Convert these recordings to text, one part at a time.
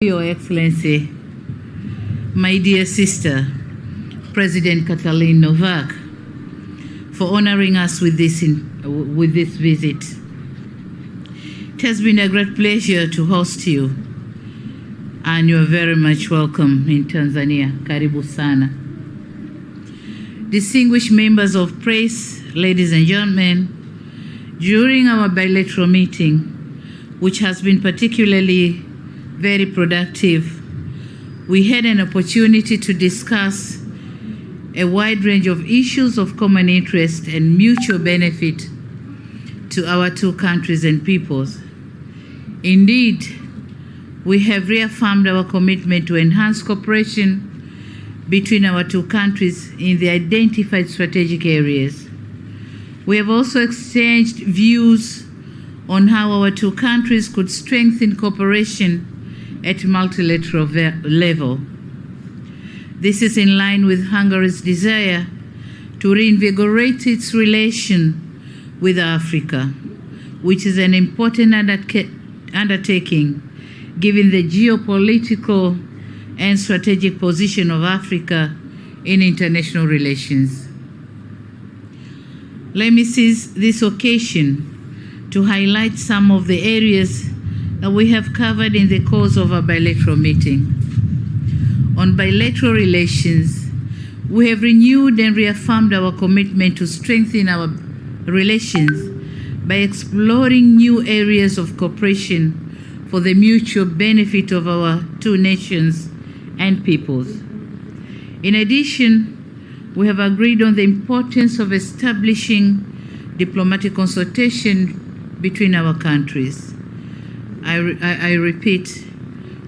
Your Excellency, my dear sister, President Katalin Novak, for honoring us with this visit. It has been a great pleasure to host you, and you are very much welcome in Tanzania. Karibu sana. Distinguished members of press, ladies and gentlemen, during our bilateral meeting, which has been particularly very productive, we had an opportunity to discuss a wide range of issues of common interest and mutual benefit to our two countries and peoples. Indeed, we have reaffirmed our commitment to enhance cooperation between our two countries in the identified strategic areas. We have also exchanged views on how our two countries could strengthen cooperation at multilateral level. This is in line with Hungary's desire to reinvigorate its relation with Africa, which is an important undertaking given the geopolitical and strategic position of Africa in international relations. Let me seize this occasion to highlight some of the areas that we have covered in the course of our bilateral meeting. On bilateral relations, we have renewed and reaffirmed our commitment to strengthen our relations by exploring new areas of cooperation for the mutual benefit of our two nations and peoples. In addition, we have agreed on the importance of establishing diplomatic consultation between our countries. I repeat,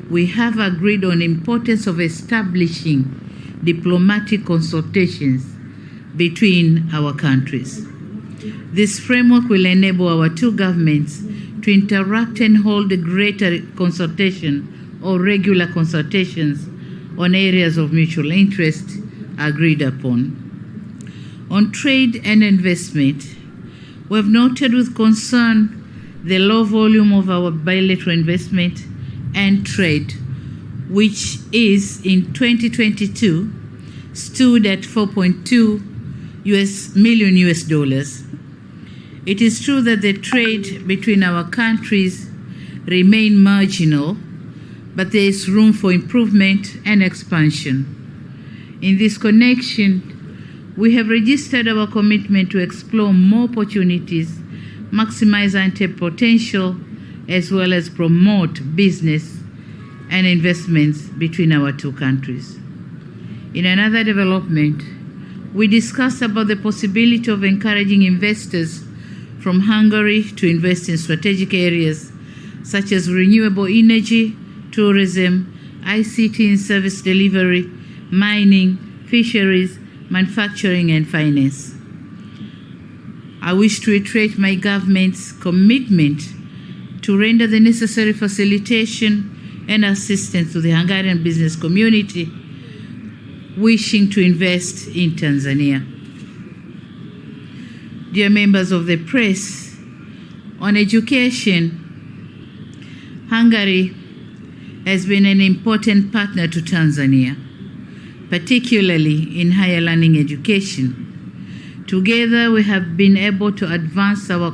we have agreed on the importance of establishing diplomatic consultations between our countries. This framework will enable our two governments to interact and hold a greater consultation or regular consultations on areas of mutual interest agreed upon. On trade and investment, we have noted with concern the low volume of our bilateral investment and trade, which is in 2022 stood at $4.2 million US dollars. It is true that the trade between our countries remain marginal, but there is room for improvement and expansion. In this connection, we have registered our commitment to explore more opportunities, maximize untapped potential, as well as promote business and investments between our two countries. In another development, we discussed about the possibility of encouraging investors from Hungary to invest in strategic areas such as renewable energy, tourism, ICT and service delivery, mining, fisheries, manufacturing, and finance. I wish to reiterate my government's commitment to render the necessary facilitation and assistance to the Hungarian business community wishing to invest in Tanzania. Dear members of the press, on education, Hungary has been an important partner to Tanzania, particularly in higher learning education. Together, we have been able to advance our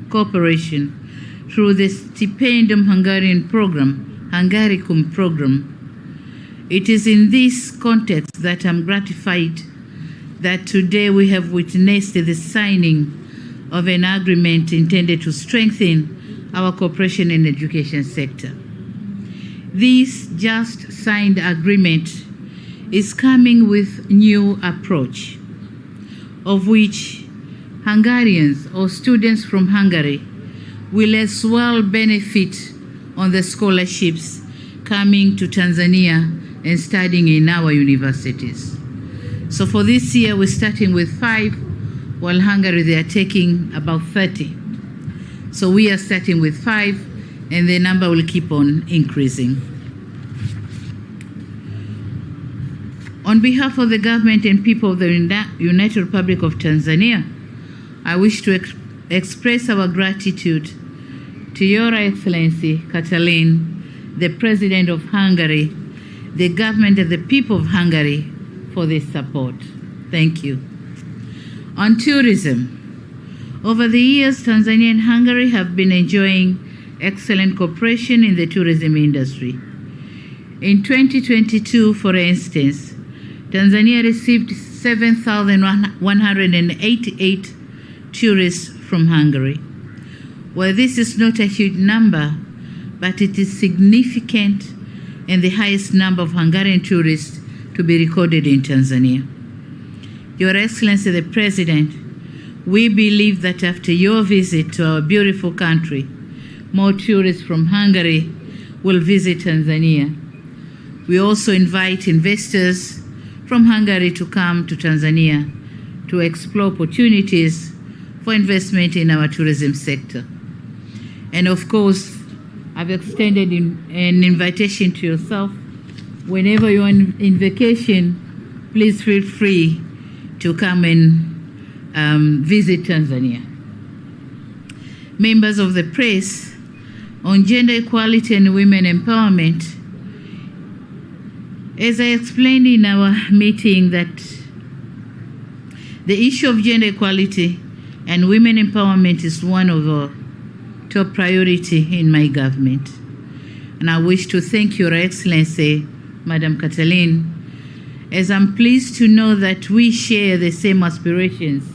cooperation through the Stipendium Hungarian program, Hungaricum program. It is in this context that I'm gratified that today we have witnessed the signing of an agreement intended to strengthen our cooperation in the education sector. This just signed agreement is coming with new approach, of which Hungarians or students from Hungary will as well benefit on the scholarships coming to Tanzania and studying in our universities. So for this year, we're starting with 5, while Hungary, they are taking about 30. So we are starting with 5, and the number will keep on increasing. On behalf of the government and people of the United Republic of Tanzania, I wish to express our gratitude to Your Excellency Katalin the President of Hungary, the government and the people of Hungary for this support. Thank you. On tourism, over the years, Tanzania and Hungary have been enjoying excellent cooperation in the tourism industry. In 2022, for instance, Tanzania received 7,188 tourists from Hungary. Well, this is not a huge number, but it is significant and the highest number of Hungarian tourists to be recorded in Tanzania. Your Excellency the President, we believe that after your visit to our beautiful country, more tourists from Hungary will visit Tanzania. We also invite investors from Hungary to come to Tanzania to explore opportunities for investment in our tourism sector. And of course, I've extended an invitation to yourself. Whenever you're in vacation, please feel free to come and visit Tanzania. Members of the press, on gender equality and women empowerment, as I explained in our meeting, that the issue of gender equality and women empowerment is one of our top priority in my government. And I wish to thank Your Excellency, Madam Katalin, as I'm pleased to know that we share the same aspirations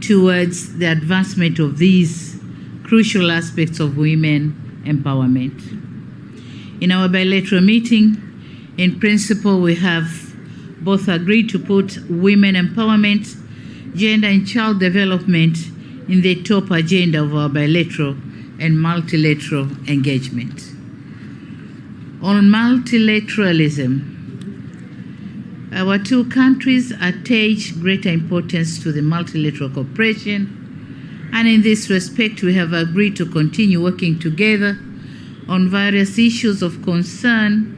towards the advancement of these crucial aspects of women empowerment. In our bilateral meeting, in principle, we have both agreed to put women empowerment, gender and child development in the top agenda of our bilateral and multilateral engagement. On multilateralism, our two countries attach greater importance to the multilateral cooperation, and in this respect, we have agreed to continue working together on various issues of concern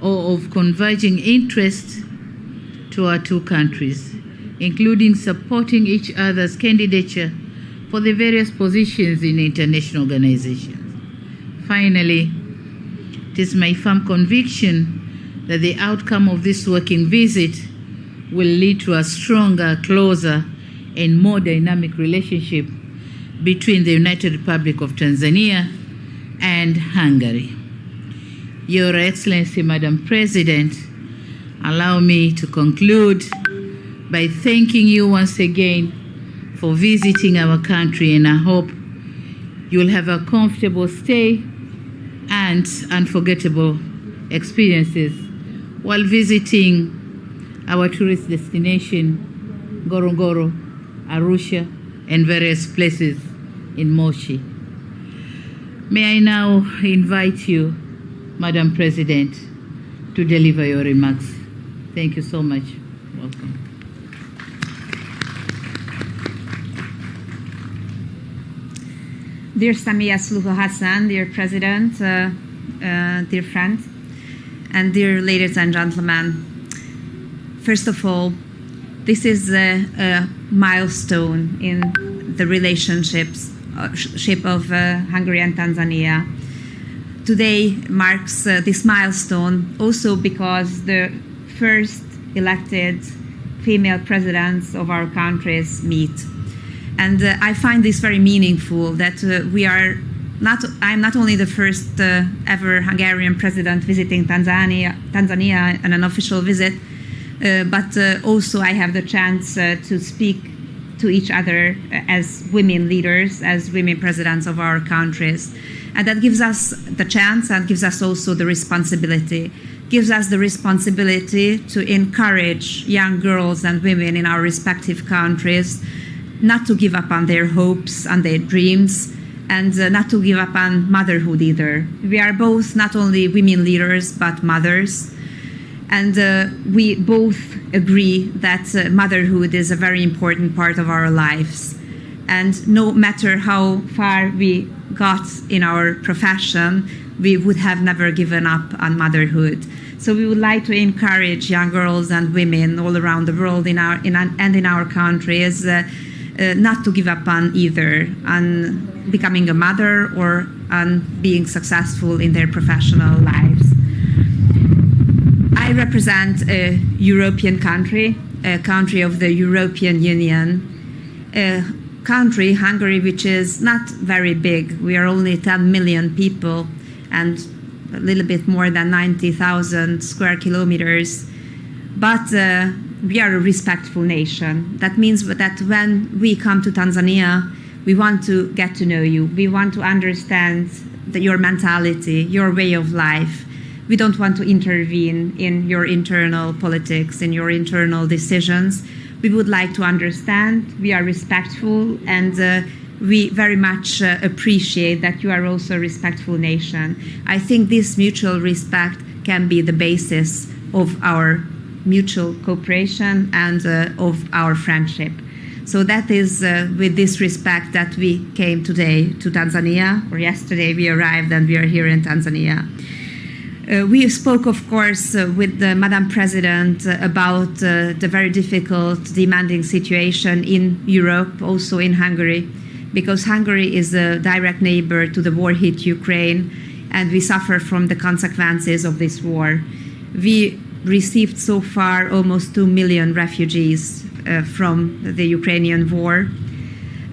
or of converging interest to our two countries, including supporting each other's candidature for the various positions in international organizations. Finally, it is my firm conviction that the outcome of this working visit will lead to a stronger, closer, and more dynamic relationship between the United Republic of Tanzania and Hungary. Your Excellency, Madam President, allow me to conclude by thanking you once again for visiting our country, and I hope you'll have a comfortable stay and unforgettable experiences while visiting our tourist destination, Ngorongoro, Arusha, and various places in Moshi. May I now invite you, Madam President, to deliver your remarks. Thank you so much. Welcome. Dear Samia Suluhu Hassan, dear President, dear friends, and dear ladies and gentlemen, first of all, this is a milestone in the relationship of Hungary and Tanzania. Today marks this milestone also because the first elected female presidents of our countries meet. And I find this very meaningful that I'm not only the first ever Hungarian president visiting Tanzania on an official visit, but also I have the chance to speak to each other as women leaders, as women presidents of our countries. And that gives us the chance and gives us also the responsibility. Gives us the responsibility to encourage young girls and women in our respective countries not to give up on their hopes and their dreams, and not to give up on motherhood either. We are both not only women leaders, but mothers. And we both agree that motherhood is a very important part of our lives. And no matter how far we got in our profession, we would have never given up on motherhood. So we would like to encourage young girls and women all around the world and in our countries not to give up on either, on becoming a mother or on being successful in their professional lives. I represent a European country, a country of the European Union, a country, Hungary, which is not very big. We are only 10 million people and a little bit more than 90,000 square kilometers. But we are a respectful nation. That means that when we come to Tanzania, we want to get to know you. We want to understand your mentality, your way of life. We don't want to intervene in your internal politics, in your internal decisions. We would like to understand. We are respectful, and we very much appreciate that you are also a respectful nation. I think this mutual respect can be the basis of our mutual cooperation and of our friendship. So that is with this respect that we came today to Tanzania, or yesterday we arrived and we are here in Tanzania. We spoke, of course, with the Madam President about the very difficult, demanding situation in Europe, also in Hungary, because Hungary is a direct neighbor to the war-hit Ukraine, and we suffer from the consequences of this war. We received so far almost 2 million refugees from the Ukrainian war,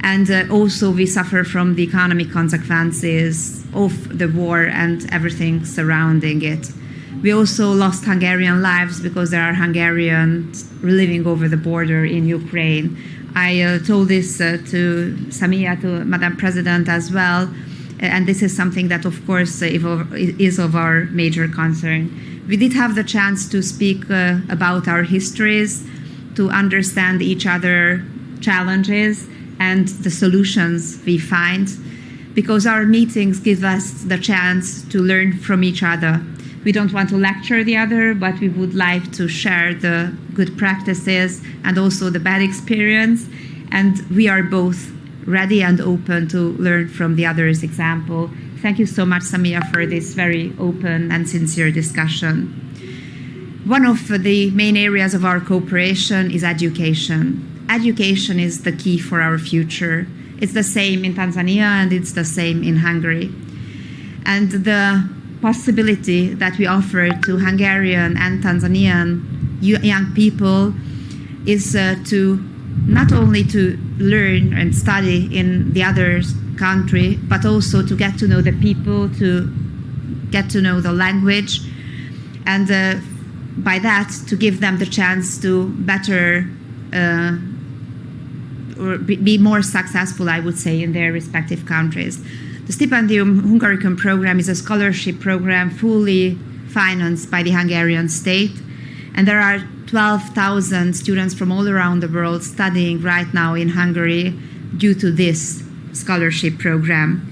and also we suffer from the economic consequences of the war and everything surrounding it. We also lost Hungarian lives because there are Hungarians living over the border in Ukraine. I told this to Samia, to Madam President as well, and this is something that, of course, is of our major concern. We did have the chance to speak about our histories, to understand each other's challenges and the solutions we find, because our meetings give us the chance to learn from each other. We don't want to lecture the other, but we would like to share the good practices and also the bad experience. And we are both ready and open to learn from the other's example. Thank you so much, Samia, for this very open and sincere discussion. One of the main areas of our cooperation is education. Education is the key for our future. It's the same in Tanzania and it's the same in Hungary. And the possibility that we offer to Hungarian and Tanzanian young people is to not only to learn and study in the other country, but also to get to know the people, to get to know the language, and by that to give them the chance to better or be more successful, I would say, in their respective countries. The Stipendium Hungaricum program is a scholarship program fully financed by the Hungarian state, and there are 12,000 students from all around the world studying right now in Hungary due to this scholarship program.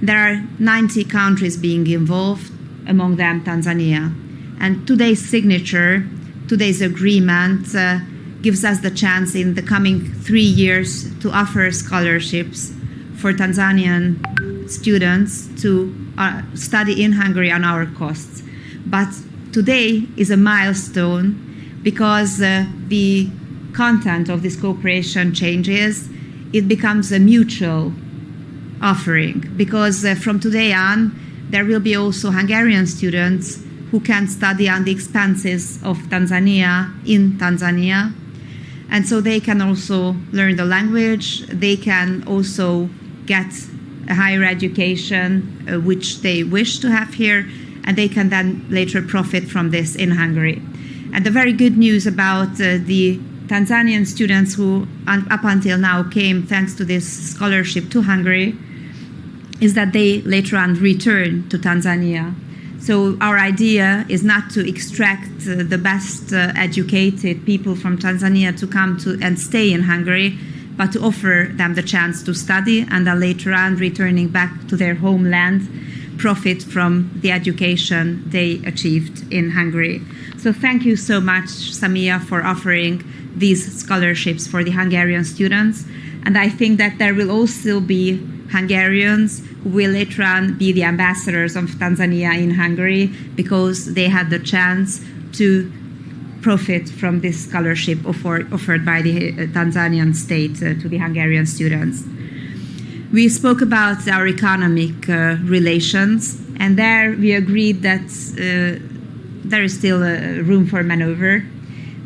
There are 90 countries being involved, among them Tanzania. And today's signature, today's agreement, gives us the chance in the coming 3 years to offer scholarships for Tanzanian students to study in Hungary on our costs. But today is a milestone because the content of this cooperation changes. It becomes a mutual offering because from today on, there will be also Hungarian students who can study on the expenses of Tanzania in Tanzania. And so they can also learn the language, they can also get a higher education, which they wish to have here, and they can then later profit from this in Hungary. And the very good news about the Tanzanian students who up until now came thanks to this scholarship to Hungary is that they later on return to Tanzania. So our idea is not to extract the best educated people from Tanzania to come to and stay in Hungary, but to offer them the chance to study and then later on, returning back to their homeland, profit from the education they achieved in Hungary. So thank you so much, Samia, for offering these scholarships for the Hungarian students. And I think that there will also be Hungarians who will later on be the ambassadors of Tanzania in Hungary because they had the chance to profit from this scholarship offered by the Tanzanian state to the Hungarian students. We spoke about our economic relations, and there we agreed that there is still room for maneuver.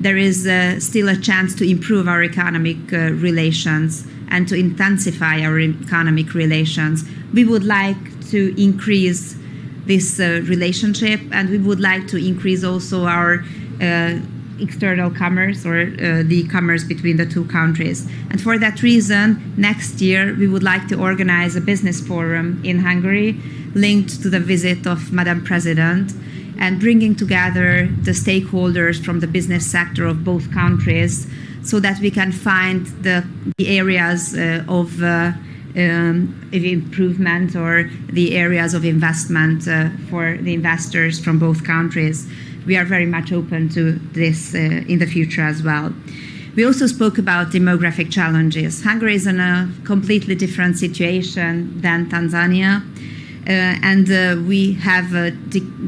There is still a chance to improve our economic relations and to intensify our economic relations. We would like to increase this relationship, and we would like to increase also our external commerce, or the commerce between the two countries. And for that reason, next year we would like to organize a business forum in Hungary linked to the visit of Madam President, and bringing together the stakeholders from the business sector of both countries so that we can find the areas of improvement, or the areas of investment for the investors from both countries. We are very much open to this in the future as well. We also spoke about demographic challenges. Hungary is in a completely different situation than Tanzania. We have a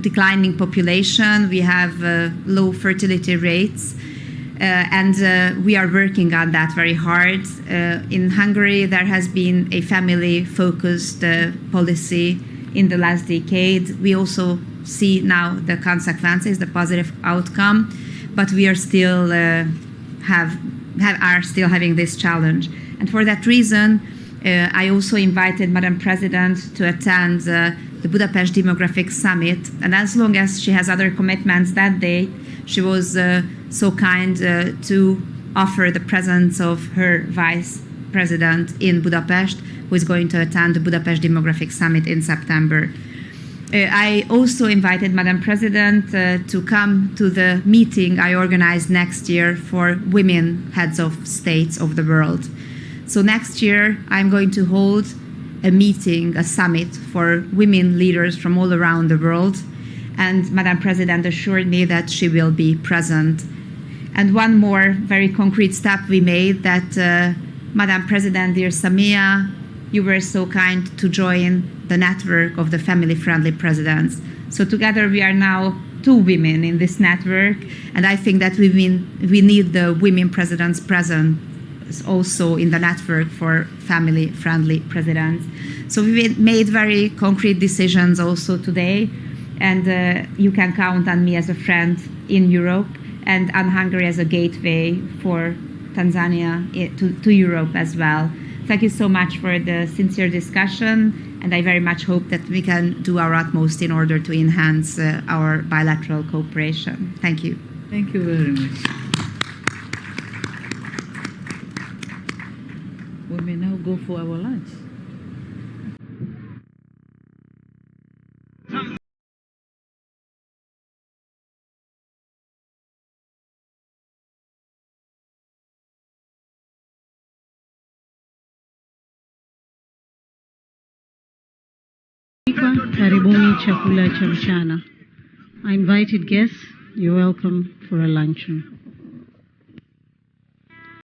declining population, we have low fertility rates, and we are working on that very hard. In Hungary, there has been a family-focused policy in the last decade. We also see now the consequences, the positive outcome, but we are still still having this challenge. And for that reason, I also invited Madam President to attend the Budapest Demographic Summit, and as long as she has other commitments that day, she was so kind to offer the presence of her Vice President in Budapest, who is going to attend the Budapest Demographic Summit in September. I also invited Madam President to come to the meeting I organized next year for women heads of states of the world. So next year, I'm going to hold a meeting, a summit for women leaders from all around the world. And Madam President assured me that she will be present. And one more very concrete step we made, that Madam President, dear Samia, you were so kind to join the network of the family-friendly presidents. So together we are now 2 women in this network, and I think that we need the women presidents present also in the network for family-friendly presidents. So we made very concrete decisions also today, and you can count on me as a friend in Europe, and on Hungary as a gateway for Tanzania to Europe as well. Thank you so much for the sincere discussion, and I very much hope that we can do our utmost in order to enhance our bilateral cooperation. Thank you. Thank you very much. We may now go for our lunch. Karibuni chakula cha mchana. I invited guests. You're welcome for a luncheon.